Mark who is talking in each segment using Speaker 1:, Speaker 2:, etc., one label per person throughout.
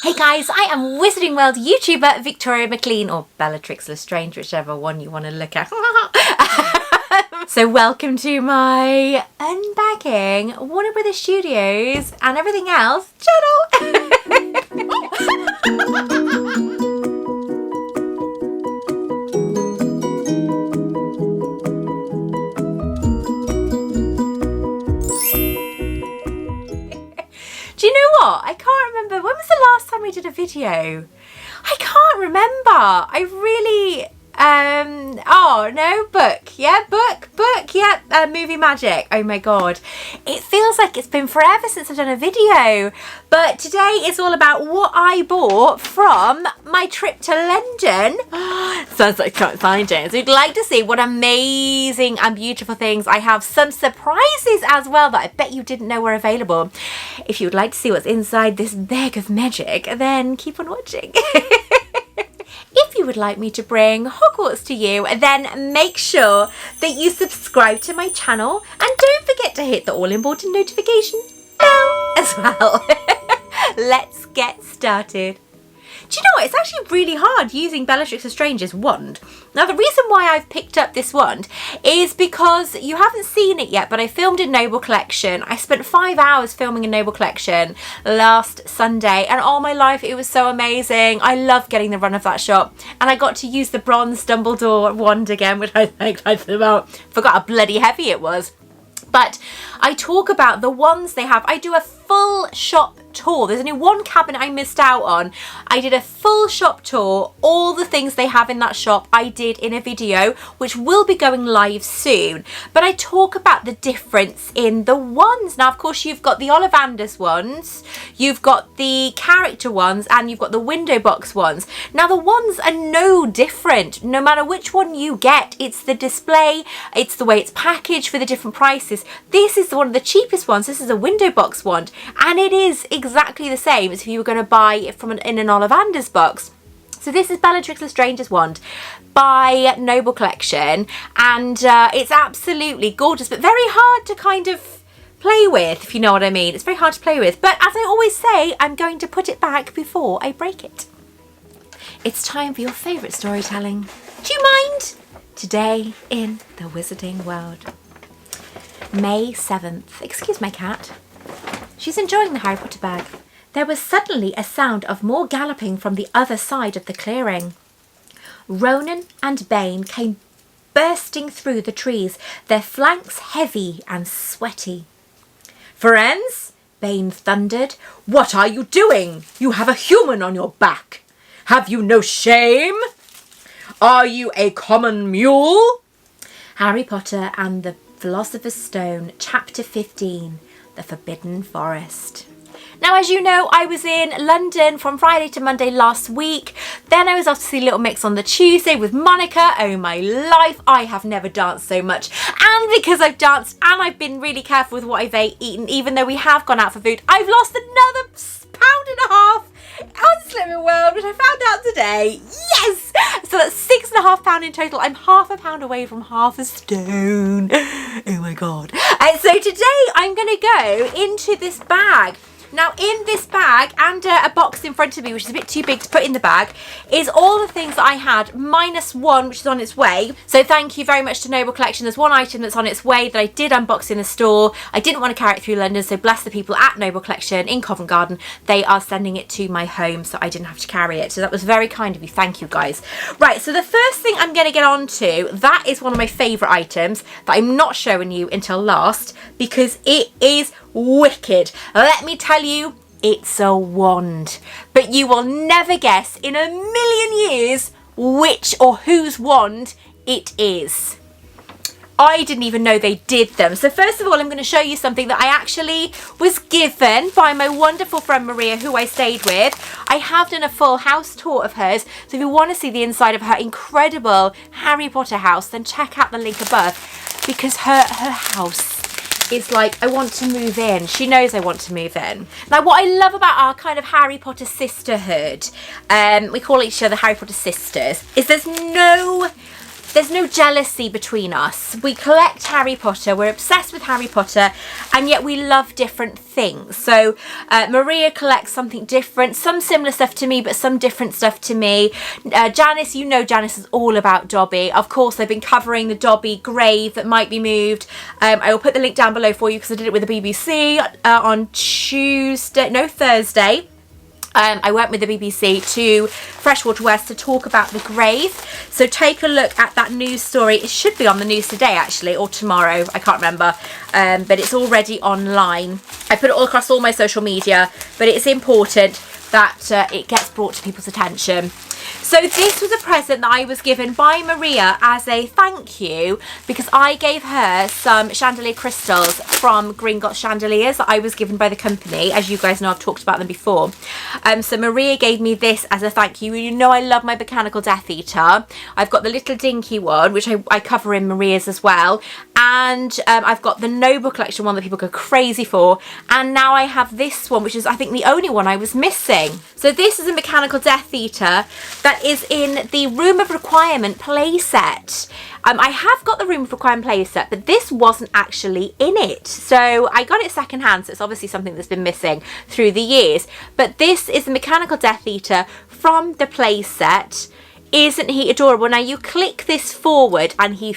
Speaker 1: Hey guys, I am Wizarding World YouTuber Victoria Maclean, or Bellatrix Lestrange, whichever one you want to look at. So welcome to my unpacking Warner Brothers Studios and everything else channel. Do you know what? I can't remember. When was the last time we did a video? I can't remember. I really... oh no, book. Yeah, book. Yeah, movie magic. Oh my god. It feels like it's been forever since I've done a video. But today is all about what I bought from my trip to London. Sounds like I can't find it. So you'd like to see what amazing and beautiful things I have. Some surprises as well that I bet you didn't know were available. If you would like to see what's inside this bag of magic, then keep on watching. If you would like me to bring Hogwarts to you, then make sure that you subscribe to my channel and don't forget to hit the all important notification bell as well. Let's get started. Do you know what? It's actually really hard using Bellatrix Lestrange's wand. Now, the reason why I've picked up this wand is because you haven't seen it yet, but I filmed in Noble Collection. I spent 5 hours filming in Noble Collection last Sunday, and all my life it was so amazing. I love getting the run of that shop, and I got to use the bronze Dumbledore wand again, which I think I forgot how bloody heavy it was. But I talk about the wands they have. I do a full shop tour. There's only one cabinet I missed out on. I did a full shop tour. All the things they have in that shop I did in a video, which will be going live soon. But I talk about the difference in the wands. Now, of course, you've got the Ollivanders ones, you've got the character ones, and you've got the window box ones. Now, the wands are no different. No matter which one you get, it's the display, it's the way it's packaged for the different prices. This is one of the cheapest ones. This is a window box wand, and it is exactly the same as if you were going to buy it from in an Ollivanders box. So this is Bellatrix Lestrange's wand by Noble Collection, and it's absolutely gorgeous, but very hard to kind of play with, if you know what I mean. It's very hard to play with, but as I always say, I'm going to put it back before I break it. It's time for your favourite storytelling. Do you mind? Today in the Wizarding World. May 7th. Excuse my cat. She's enjoying the Harry Potter bag. There was suddenly a sound of more galloping from the other side of the clearing. Ronan and Bane came bursting through the trees, their flanks heavy and sweaty. "Friends," Bane thundered, "what are you doing? You have a human on your back. Have you no shame? Are you a common mule?" Harry Potter and the Philosopher's Stone, Chapter 15, The Forbidden Forest. Now, as you know, I was in London from Friday to Monday last week. Then I was off to see Little Mix on the Tuesday with Monica. Oh my life, I have never danced so much. And because I've danced and I've been really careful with what I've eaten, even though we have gone out for food, I've lost another £1.5 on Slimming World, which I found out today. Yes! So that's £6.5 in total. I'm half a pound away from half a stone. Oh my god. So today I'm going to go into this bag. Now, in this bag, and a box in front of me, which is a bit too big to put in the bag, is all the things that I had, minus one, which is on its way. So thank you very much to Noble Collection. There's one item that's on its way that I did unbox in the store. I didn't want to carry it through London, so bless the people at Noble Collection in Covent Garden. They are sending it to my home, so I didn't have to carry it. So that was very kind of you. Thank you, guys. Right, so the first thing I'm going to get on to, that is one of my favourite items that I'm not showing you until last, because it is wicked. Let me tell you, it's a wand. But you will never guess in a million years which or whose wand it is. I didn't even know they did them. So first of all, I'm going to show you something that I actually was given by my wonderful friend Maria, who I stayed with. I have done a full house tour of hers. So if you want to see the inside of her incredible Harry Potter house, then check out the link above, because her house is like, I want to move in. She knows I want to move in. Now, what I love about our kind of Harry Potter sisterhood, we call each other Harry Potter sisters, is there's there's no jealousy between us. We collect Harry Potter, we're obsessed with Harry Potter, and yet we love different things. So Maria collects something different, some similar stuff to me, but some different stuff to me. Janice, you know Janice is all about Dobby. Of course, I've been covering the Dobby grave that might be moved. I will put the link down below for you because I did it with the BBC on Thursday. I went with the BBC to Freshwater West to talk about the grave. So take a look at that news story. It should be on the news today, actually, or tomorrow. I can't remember. But it's already online. I put it all across all my social media. But it's important that it gets brought to people's attention. So this was a present that I was given by Maria as a thank you because I gave her some chandelier crystals from Gringotts Chandeliers that I was given by the company. As you guys know, I've talked about them before. So Maria gave me this as a thank you. You know I love my Mechanical Death Eater. I've got the little dinky one, which I cover in Maria's as well. And I've got the Noble Collection one that people go crazy for. And now I have this one, which is I think the only one I was missing. So this is a Mechanical Death Eater that is in the Room of Requirement playset. I have got the Room of Requirement playset, but this wasn't actually in it. So I got it secondhand, so it's obviously something that's been missing through the years. But this is the Mechanical Death Eater from the playset. Isn't he adorable? Now you click this forward and he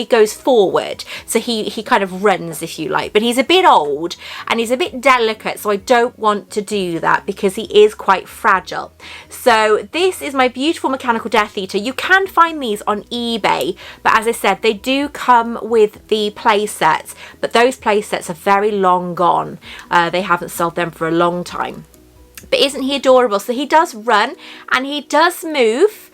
Speaker 1: goes forward, so he kind of runs, if you like, but he's a bit old and he's a bit delicate, so I don't want to do that because he is quite fragile. So this is my beautiful Mechanical Death Eater. You can find these on eBay, but as I said, they do come with the play sets, but those play sets are very long gone. They haven't sold them for a long time. But isn't he adorable? So he does run and he does move.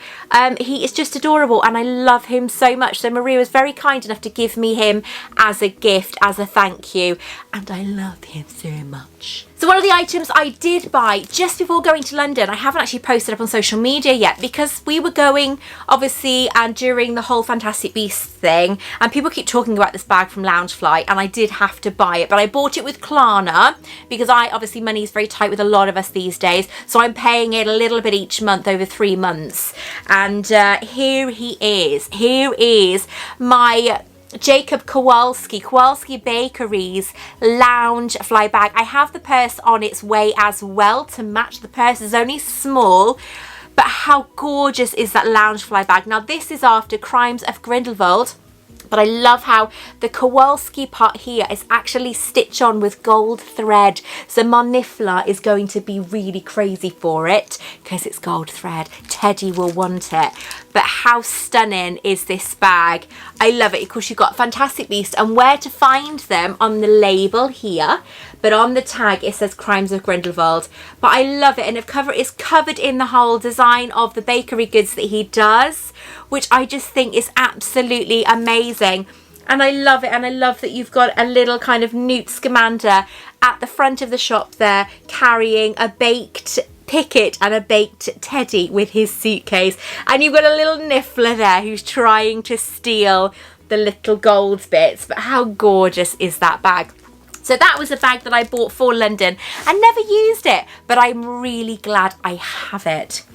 Speaker 1: He is just adorable and I love him so much. So Maria was very kind enough to give me him as a gift, as a thank you. And I love him so much. So one of the items I did buy just before going to London, I haven't actually posted up on social media yet because we were going, obviously, and during the whole Fantastic Beasts thing, and people keep talking about this bag from Loungefly, and I did have to buy it, but I bought it with Klarna because obviously money is very tight with a lot of us these days, so I'm paying it a little bit each month over 3 months. And here he is. Here is my Jacob Kowalski Bakeries Loungefly bag. I have the purse on its way as well to match. The purse is only small, but how gorgeous is that Loungefly bag? Now this is after Crimes of Grindelwald, but I love how the Kowalski part here is actually stitched on with gold thread. So Monifla is going to be really crazy for it because it's gold thread. Teddy will want it. But how stunning is this bag? I love it. Of course, you've got Fantastic Beasts and where to find them on the label here. But on the tag, it says Crimes of Grindelwald. But I love it. And it's covered in the whole design of the bakery goods that he does, which I just think is absolutely amazing. And I love it. And I love that you've got a little kind of Newt Scamander at the front of the shop there carrying a baked Pickett and a baked Teddy with his suitcase. And you've got a little Niffler there who's trying to steal the little gold bits. But how gorgeous is that bag? So that was a bag that I bought for London and never used it, but I'm really glad I have it.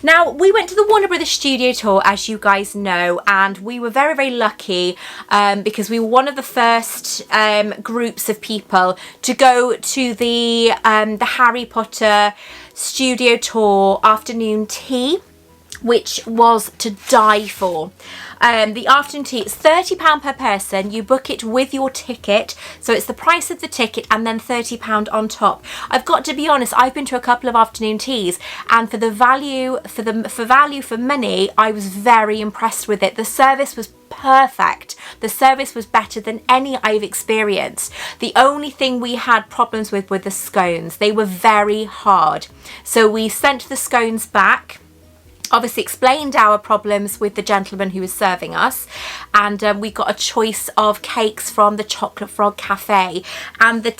Speaker 1: Now, we went to the Warner Brothers studio tour, as you guys know, and we were very, very lucky because we were one of the first groups of people to go to the Harry Potter studio tour afternoon tea, which was to die for. The afternoon tea, it's £30 per person. You book it with your ticket, so it's the price of the ticket and then £30 on top. I've got to be honest, I've been to a couple of afternoon teas, and for value for money, I was very impressed with it. The service was perfect. The service was better than any I've experienced. The only thing we had problems with were the scones. They were very hard, so we sent the scones back. Obviously explained our problems with the gentleman who was serving us, and we got a choice of cakes from the Chocolate Frog Cafe, and the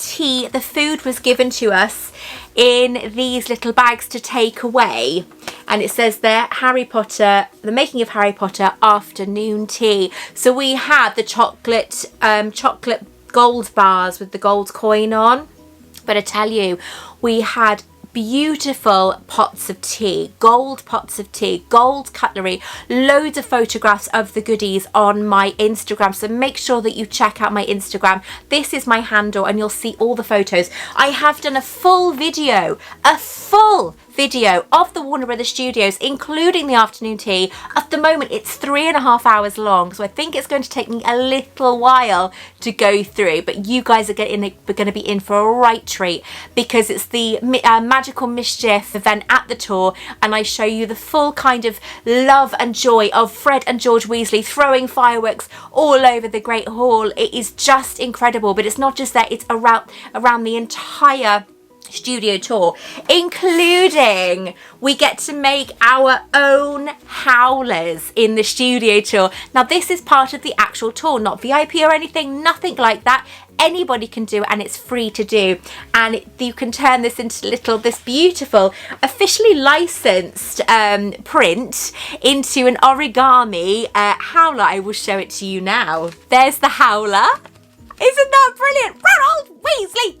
Speaker 1: food was given to us in these little bags to take away, and it says there Harry Potter, the making of Harry Potter afternoon tea. So we had the chocolate gold bars with the gold coin on, but I tell you, we had beautiful pots of tea, gold pots of tea, gold cutlery, loads of photographs of the goodies on my Instagram. So make sure that you check out my Instagram. This is my handle and you'll see all the photos. I have done a full video of the Warner Brothers Studios, including the afternoon tea. At the moment, it's 3.5 hours long, so I think it's going to take me a little while to go through, but you guys are going to be in for a right treat, because it's the Magical Mischief event at the tour, and I show you the full kind of love and joy of Fred and George Weasley throwing fireworks all over the Great Hall. It is just incredible, but it's not just that, it's around the entire studio tour, including we get to make our own howlers in the studio tour. Now this is part of the actual tour, not VIP or anything, nothing like that. Anybody can do it, and it's free to do, and you can turn this into this beautiful officially licensed print into an origami howler. I will show it to you now. There's the howler. Isn't that brilliant? Ronald Weasley!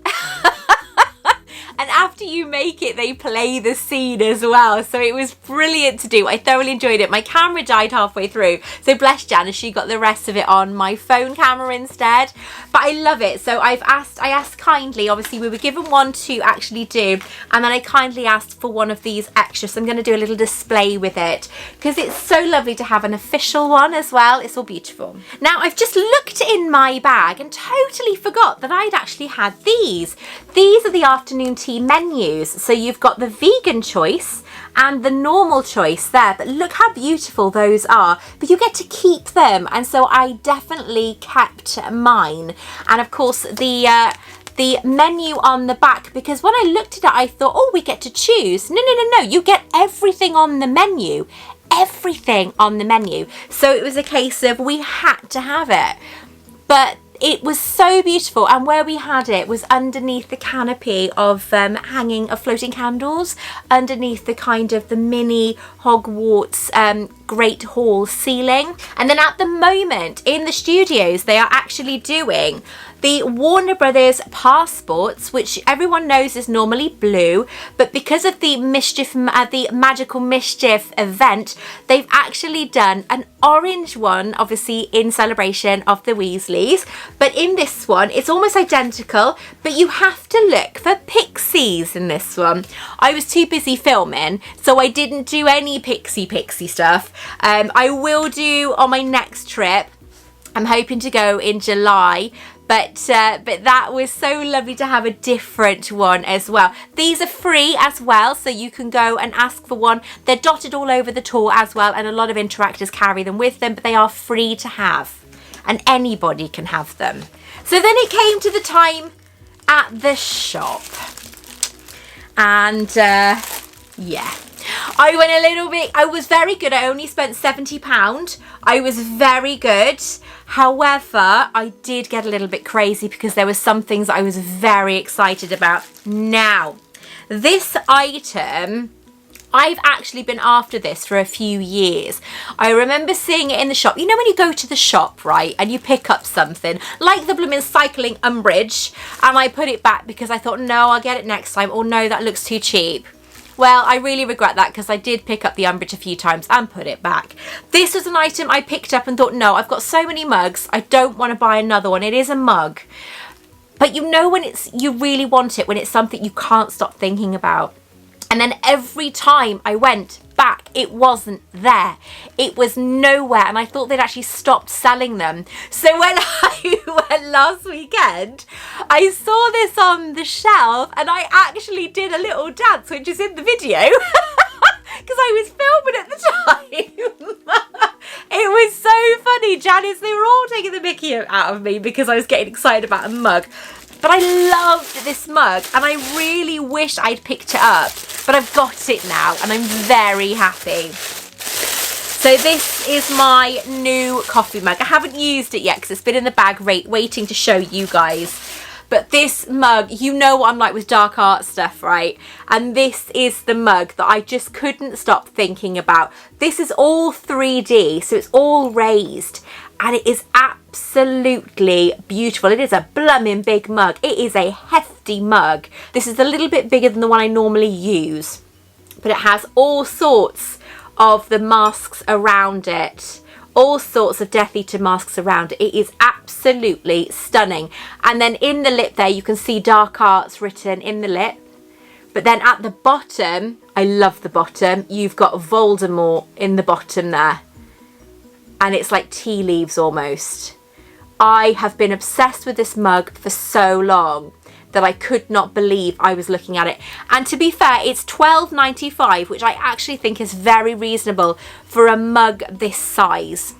Speaker 1: And after you make it, they play the scene as well. So it was brilliant to do. I thoroughly enjoyed it. My camera died halfway through, so bless Janice, she got the rest of it on my phone camera instead. But I love it. So I asked kindly, obviously we were given one to actually do, and then I kindly asked for one of these extras. So I'm going to do a little display with it, because it's so lovely to have an official one as well. It's all beautiful. Now I've just looked in my bag and totally forgot that I'd actually had these. These are the afternoon tea menus. So you've got the vegan choice and the normal choice there, but look how beautiful those are, but you get to keep them, and so I definitely kept mine. And of course the menu on the back, because when I looked at it I thought, oh, we get to choose. No, you get everything on the menu, everything on the menu. So it was a case of we had to have it, but it was so beautiful, and where we had it was underneath the canopy of hanging of floating candles, underneath the kind of the mini Hogwarts Great Hall ceiling. And then at the moment in the studios they are actually doing the Warner Brothers passports, which everyone knows is normally blue, but because of the Magical Mischief event, they've actually done an orange one, obviously in celebration of the Weasleys. But in this one, it's almost identical, but you have to look for pixies in this one. I was too busy filming, so I didn't do any pixie stuff. I will do on my next trip. I'm hoping to go in July. But that was so lovely to have a different one as well. These are free as well, so you can go and ask for one. They're dotted all over the tour as well, and a lot of interactors carry them with them, but they are free to have, and anybody can have them. So then it came to the time at the shop, and yeah. I went a little bit, I was very good. I only spent £70. I was very good. However, I did get a little bit crazy because there were some things I was very excited about. Now, this item, I've actually been after this for a few years. I remember seeing it in the shop. You know when you go to the shop, right, and you pick up something, like the blooming cycling umbrage, and I put it back because I thought, no, I'll get it next time, or no, that looks too cheap. Well, I really regret that, because I did pick up the umbrage a few times and put it back. This was an item I picked up and thought, no, I've got so many mugs, I don't want to buy another one. It is a mug. But you know when you really want it, when it's something you can't stop thinking about. And then every time I went back, it wasn't there. It was nowhere, and I thought they'd actually stopped selling them. So when I went last weekend, I saw this on the shelf, and I actually did a little dance, which is in the video, because I was filming at the time. It was so funny, Janice. They were all taking the mickey out of me because I was getting excited about a mug. But I loved this mug, and I really wish I'd picked it up, but I've got it now and I'm very happy. So this is my new coffee mug. I haven't used it yet because it's been in the bag waiting to show you guys. But this mug, you know what I'm like with dark art stuff, right? And this is the mug that I just couldn't stop thinking about. This is all 3D, so it's all raised, and it is absolutely beautiful. It is a blooming big mug. It is a hefty hefty mug. This is a little bit bigger than the one I normally use, but it has all sorts of the masks around it. All sorts of Death Eater masks around it. It is absolutely stunning. And then in the lip there, you can see Dark Arts written in the lip. But then at the bottom, I love the bottom, you've got Voldemort in the bottom there. And it's like tea leaves almost. I have been obsessed with this mug for so long that I could not believe I was looking at it. And to be fair, it's £12.95, which I actually think is very reasonable for a mug this size.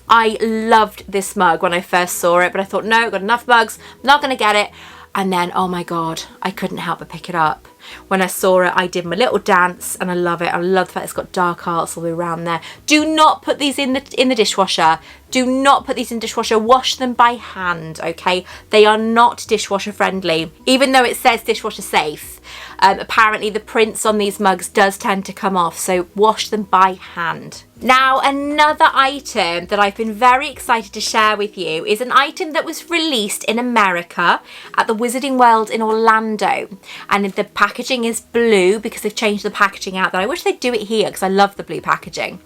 Speaker 1: I loved this mug when I first saw it, but I thought, no, I've got enough mugs, I'm not going to get it. And then, oh my God, I couldn't help but pick it up. When I saw it, I did my little dance, and I love it. I love the fact it's got Dark Arts all the way around there. Do not put these in the dishwasher. Do not put these in the dishwasher. Wash them by hand, okay? They are not dishwasher friendly, even though it says dishwasher safe. Apparently the prints on these mugs does tend to come off, so wash them by hand. Now, another item that I've been very excited to share with you is an item that was released in America at the Wizarding World in Orlando. And the packaging is blue because they've changed the packaging out there. I wish they'd do it here because I love the blue packaging.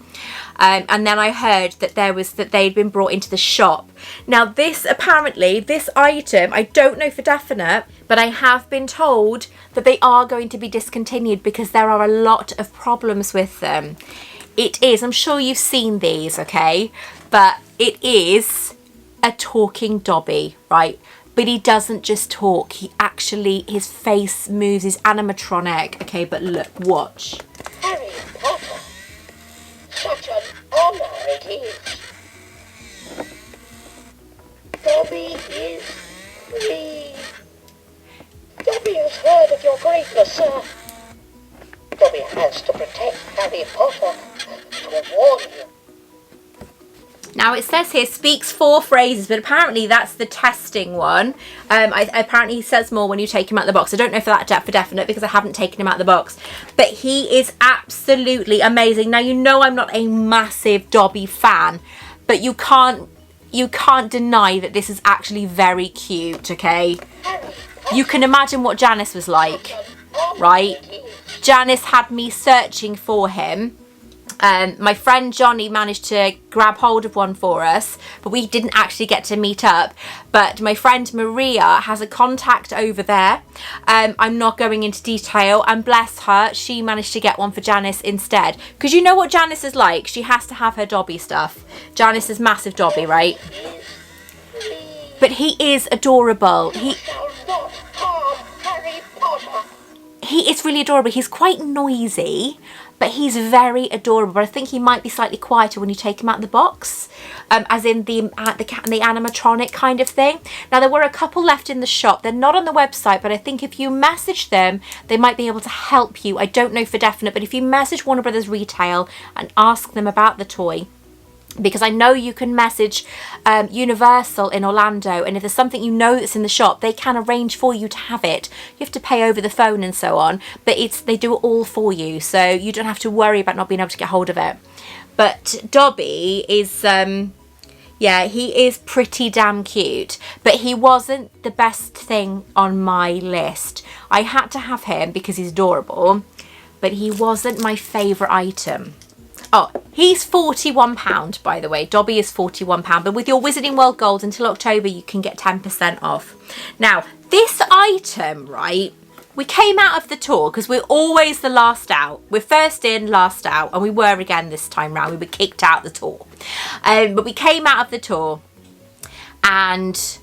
Speaker 1: And then I heard that they'd been brought into the shop. Now this item, I don't know for definite, but I have been told that they are going to be discontinued because there are a lot of problems with them. It is, I'm sure you've seen these, okay? But it is a talking Dobby, right? But he doesn't just talk, his face moves, he's animatronic. Okay, but look, watch.
Speaker 2: Harry Potter. Such an honour it is. Dobby is free. Dobby has heard of your greatness, sir. Dobby has to protect Harry Potter, to warn you.
Speaker 1: Now it says here, speaks 4 phrases, but apparently that's the testing one. Apparently he says more when you take him out of the box. I don't know for definite because I haven't taken him out of the box. But he is absolutely amazing. Now, you know I'm not a massive Dobby fan, but you can't deny that this is actually very cute, okay? You can imagine what Janice was like, right? Janice had me searching for him. My friend Johnny managed to grab hold of one for us, but we didn't actually get to meet up. But my friend Maria has a contact over there. I'm not going into detail, and bless her, she managed to get one for Janice instead. Because you know what Janice is like, she has to have her Dobby stuff. Janice is massive Dobby, right? But he is adorable. He is really adorable. He's quite noisy, but he's very adorable. But I think he might be slightly quieter when you take him out of the box, as in the animatronic kind of thing. Now, there were a couple left in the shop. They're not on the website, but I think if you message them, they might be able to help you. I don't know for definite, but if you message Warner Brothers Retail and ask them about the toy, because I know you can message Universal in Orlando, and if there's something you know that's in the shop, they can arrange for you to have it. You have to pay over the phone and so on, but they do it all for you, so you don't have to worry about not being able to get hold of it. But Dobby is, yeah, he is pretty damn cute, but he wasn't the best thing on my list. I had to have him because he's adorable, but he wasn't my favourite item. Oh, he's £41, by the way. Dobby is £41, but with your Wizarding World Gold until October, you can get 10% off. Now, this item, right, we came out of the tour because we're always the last out. We're first in, last out, and we were again this time round. We were kicked out of the tour. But we came out of the tour, and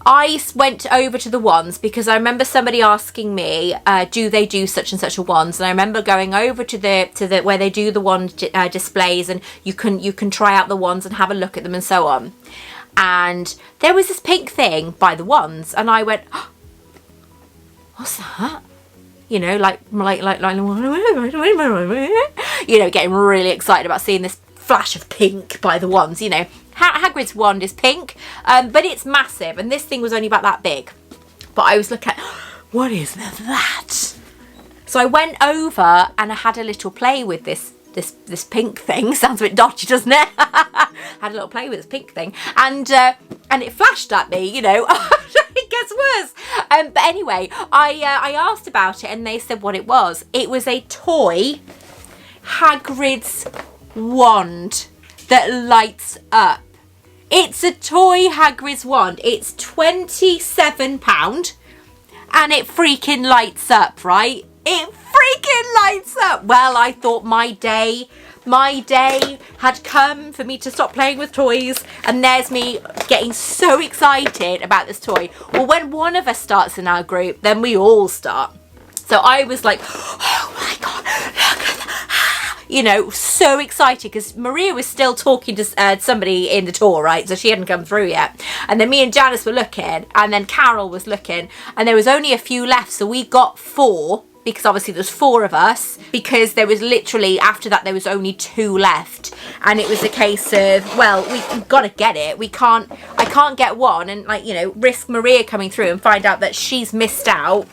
Speaker 1: I went over to the wands because I remember somebody asking me, do they do such and such a wands? And I remember going over to the where they do the wand displays, and you can try out the wands and have a look at them and so on. And there was this pink thing by the wands, and I went, oh, what's that? You know, like you know, getting really excited about seeing this flash of pink by the wands, you know. Hagrid's wand is pink, but it's massive, and this thing was only about that big. But I was looking at, what is that? So I went over and I had a little play with this pink thing. Sounds a bit dodgy, doesn't it? Had a little play with this pink thing, and it flashed at me, you know. gets worse. But anyway, I asked about it and they said what it was. It was a toy Hagrid's wand that lights up. It's a toy Hagrid's wand. It's £27 and it freaking lights up, right? It freaking lights up. Well, I thought my day had come for me to stop playing with toys, and there's me getting so excited about this toy. Well, when one of us starts in our group, then we all start. So I was like, oh my God, look at that. You know, so excited because Maria was still talking to somebody in the tour, right? So she hadn't come through yet. And then me and Janice were looking, and then Carol was looking, and there was only a few left. So we got 4. Because obviously there's 4 of us, because there was literally, after that, there was only 2 left. And it was a case of, well, we've got to get it. I can't get one and, like, you know, risk Maria coming through and find out that she's missed out.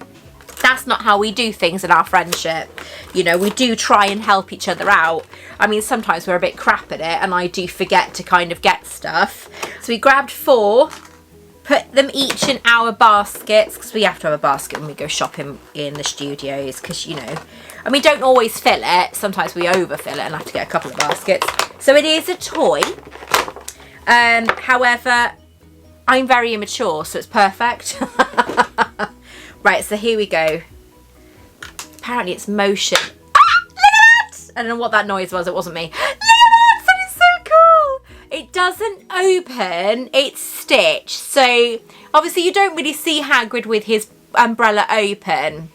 Speaker 1: That's not how we do things in our friendship. You know, we do try and help each other out. I mean, sometimes we're a bit crap at it and I do forget to kind of get stuff. So we grabbed 4. Put them each in our baskets, because we have to have a basket when we go shopping in the studios, because, you know, and we don't always fill it. Sometimes we overfill it and have to get a couple of baskets. So it is a toy. However, I'm very immature, so it's perfect. Right, so here we go. Apparently it's motion. Ah, look at that! I don't know what that noise was. It wasn't me. It doesn't open, it's stitched. So obviously you don't really see Hagrid with his umbrella open.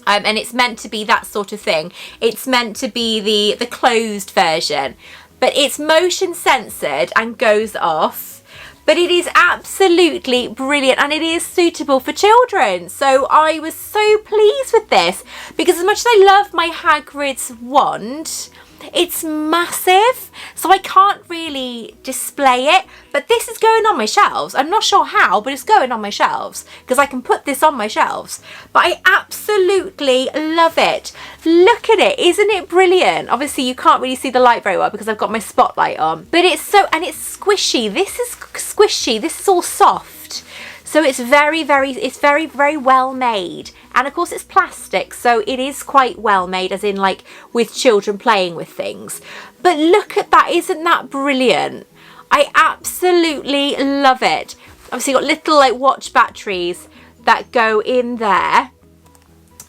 Speaker 1: And it's meant to be that sort of thing. It's meant to be the closed version. But it's motion censored and goes off. But it is absolutely brilliant and it is suitable for children. So I was so pleased with this. Because as much as I love my Hagrid's wand, it's massive, so I can't really display it, but this is going on my shelves. I'm not sure how, but it's going on my shelves because I can put this on my shelves. But I absolutely love it. Look at it. Isn't it brilliant? Obviously you can't really see the light very well because I've got my spotlight on, but it's so, and it's squishy. This is squishy. This is all soft. So it's very, very well made. And of course it's plastic, so it is quite well made, as in like with children playing with things. But look at that, isn't that brilliant? I absolutely love it. Obviously you've got little like watch batteries that go in there.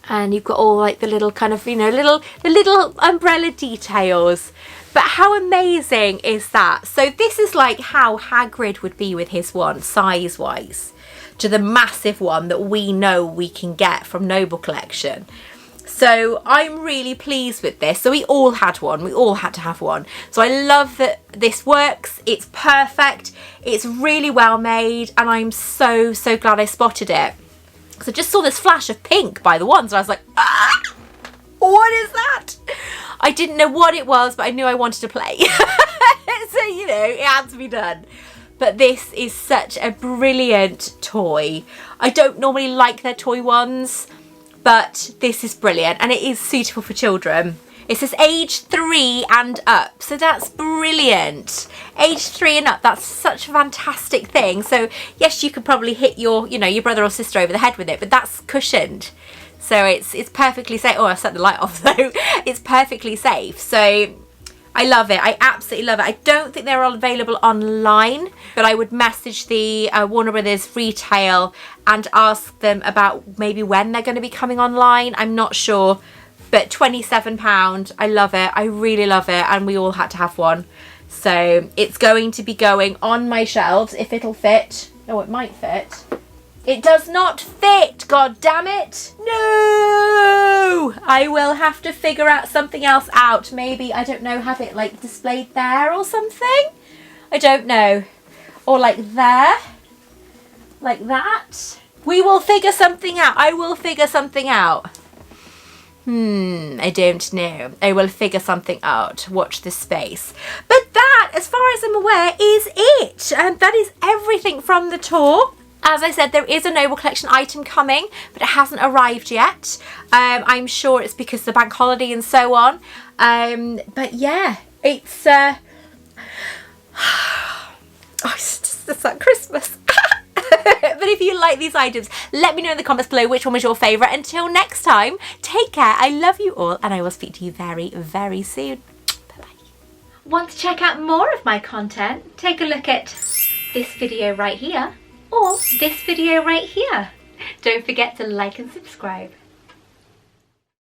Speaker 1: And you've got all like the little kind of, you know, the little umbrella details. But how amazing is that? So this is like how Hagrid would be with his wand, size-wise, to the massive one that we know we can get from Noble Collection. So I'm really pleased with this. So we all had one. We all had to have one. So I love that this works. It's perfect. It's really well made. And I'm so glad I spotted it. So I just saw this flash of pink by the wands. And I was like, ah, what is that? I didn't know what it was, but I knew I wanted to play. So, you know, it had to be done. But this is such a brilliant toy. I don't normally like their toy ones, but this is brilliant and it is suitable for children. It says age 3 and up, so that's brilliant. Age 3 and up, that's such a fantastic thing. So yes, you could probably hit your, you know, your brother or sister over the head with it, but that's cushioned. So it's perfectly safe. Oh, I set the light off though. It's perfectly safe. So I love it. I absolutely love it. I don't think they're all available online, but I would message the Warner Brothers retail and ask them about maybe when they're going to be coming online. I'm not sure, but £27. I love it. I really love it. And we all had to have one. So it's going to be going on my shelves if it'll fit. Oh, it might fit. It does not fit, god damn it. No! I will have to figure out something else out. Maybe, I don't know, have it like displayed there or something? I don't know. Or like there. Like that. We will figure something out. I will figure something out. I don't know. I will figure something out. Watch this space. But that, as far as I'm aware, is it. And that is everything from the tour. As I said, there is a Noble Collection item coming, but it hasn't arrived yet. I'm sure it's because of the bank holiday and so on. But yeah, it's oh, it's that Christmas. But if you like these items, let me know in the comments below which one was your favourite. Until next time, take care. I love you all, and I will speak to you very, very soon. Bye-bye. Want to check out more of my content? Take a look at this video right here, or this video right here. Don't forget to like and subscribe.